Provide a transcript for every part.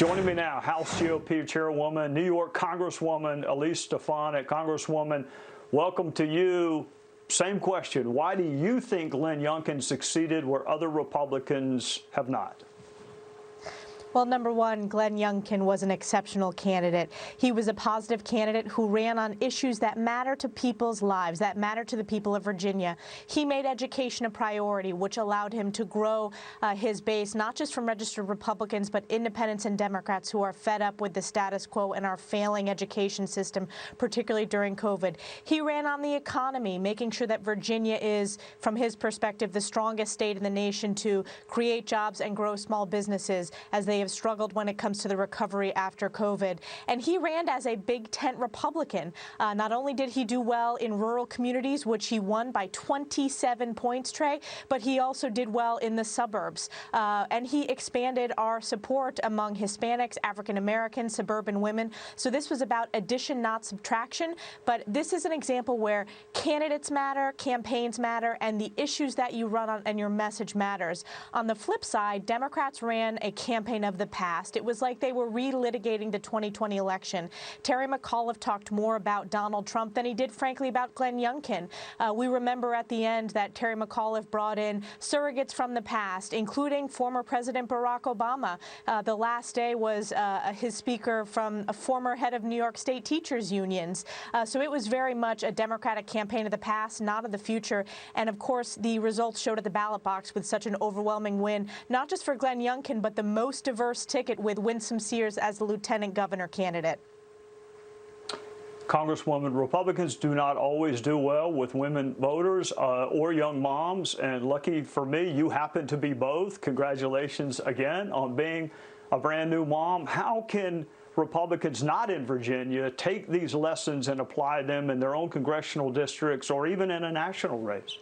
Joining me now, House GOP Chairwoman, New York Congresswoman Elise Stefanik. Congresswoman, welcome to you. Same question. Why do you think Glenn Youngkin succeeded where other Republicans have not? Well, number one, Glenn Youngkin was an exceptional candidate. He was a positive candidate who ran on issues that matter to people's lives, that matter to the people of Virginia. He made education a priority, which allowed him to grow his base, not just from registered Republicans, but independents and Democrats who are fed up with the status quo and our failing education system, particularly during COVID. He ran on the economy, making sure that Virginia is, from his perspective, the strongest state in the nation to create jobs and grow small businesses as they have struggled when it comes to the recovery after COVID. And he ran as a big tent Republican. Not only did he do well in rural communities, which he won by 27 points, Trey, but he also did well in the suburbs. And he expanded our support among Hispanics, African Americans, suburban women. So this was about addition, not subtraction. But this is an example where candidates matter, campaigns matter, and the issues that you run on and your message matters. On the flip side, Democrats ran a campaign of the past. It was like they were relitigating the 2020 election. Terry McAuliffe talked more about Donald Trump than he did, frankly, about Glenn Youngkin. We remember at the end that Terry McAuliffe brought in surrogates from the past, including former President Barack Obama. The last day was his speaker from a former head of New York State teachers unions. So it was very much a Democratic campaign of the past, not of the future. And of course, the results showed at the ballot box with such an overwhelming win, not just for Glenn Youngkin, but the most diverse ticket with Winsome Sears as the lieutenant governor candidate. Congresswoman, Republicans do not always do well with women voters or young moms, and lucky for me, you happen to be both. Congratulations again on being a brand new mom. How can Republicans not in Virginia take these lessons and apply them in their own congressional districts or even in a national race?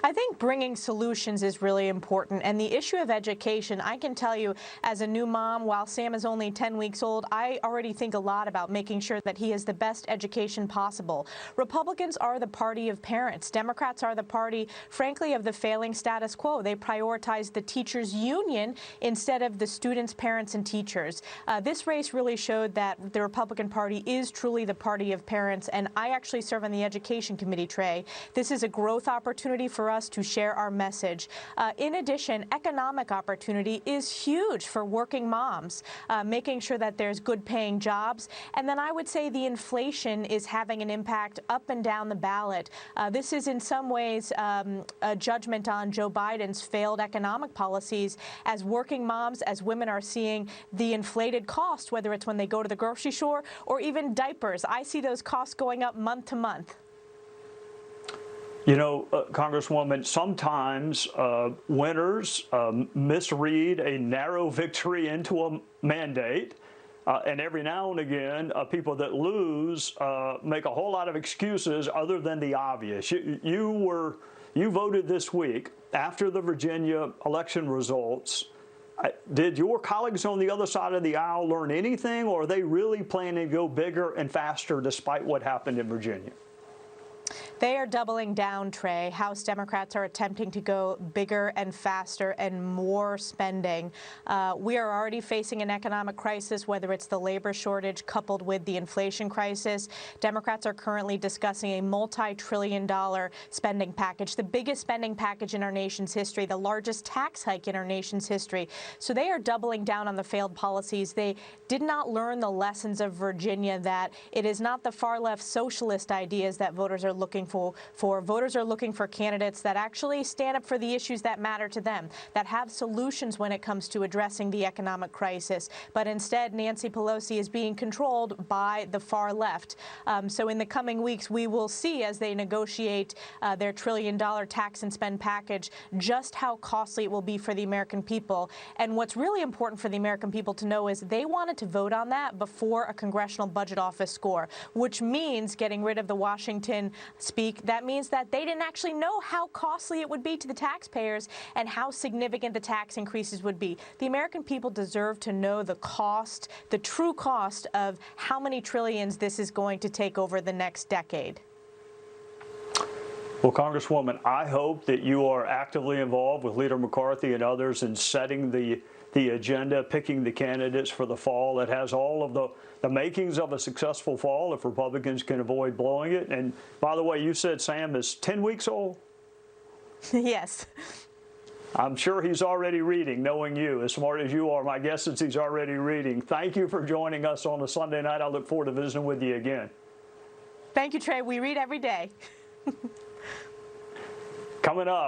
I think bringing solutions is really important. And the issue of education, I can tell you as a new mom, while Sam is only 10 weeks old, I already think a lot about making sure that he has the best education possible. Republicans are the party of parents. Democrats are the party, frankly, of the failing status quo. They prioritize the teachers' union instead of the students, parents, and teachers. This race really showed that the Republican Party is truly the party of parents. And I actually serve on the Education Committee, Trey. This is a growth opportunity for us to share our message. In addition, economic opportunity is huge for working moms, making sure that there's good paying jobs. And then I would say the inflation is having an impact up and down the ballot. This is in some ways a judgment on Joe Biden's failed economic policies as working moms, as women are seeing the inflated cost, whether it's when they go to the grocery store or even diapers. I see those costs going up month to month. You know, Congresswoman, sometimes winners misread a narrow victory into a mandate. And every now and again, people that lose make a whole lot of excuses other than the obvious. You voted this week after the Virginia election results. Did your colleagues on the other side of the aisle learn anything, or are they really planning to go bigger and faster despite what happened in Virginia? They are doubling down, Trey. House Democrats are attempting to go bigger and faster and more spending. We are already facing an economic crisis, whether it's the labor shortage coupled with the inflation crisis. Democrats are currently discussing a multi-trillion-dollar spending package, the biggest spending package in our nation's history, the largest tax hike in our nation's history. So they are doubling down on the failed policies. They did not learn the lessons of Virginia, that it is not the far-left socialist ideas that voters are looking for. Voters are looking for candidates that actually stand up for the issues that matter to them, that have solutions when it comes to addressing the economic crisis. But instead, Nancy Pelosi is being controlled by the far left. So in the coming weeks, we will see as they negotiate their trillion-dollar tax and spend package just how costly it will be for the American people. And what's really important for the American people to know is they wanted to vote on that before a Congressional Budget Office score, which means getting rid of the Washington speak. That means that they didn't actually know how costly it would be to the taxpayers and how significant the tax increases would be. The American people deserve to know the cost, the true cost of how many trillions this is going to take over the next decade. Well, Congresswoman, I hope that you are actively involved with Leader McCarthy and others in setting the the agenda, picking the candidates for the fall. It has all of the makings of a successful fall if Republicans can avoid blowing it. And by the way, you said Sam is 10 weeks old? Yes. I'm sure he's already reading, knowing you. As smart as you are, my guess is he's already reading. Thank you for joining us on a Sunday night. I look forward to visiting with you again. Thank you, Trey. We read every day. Coming up.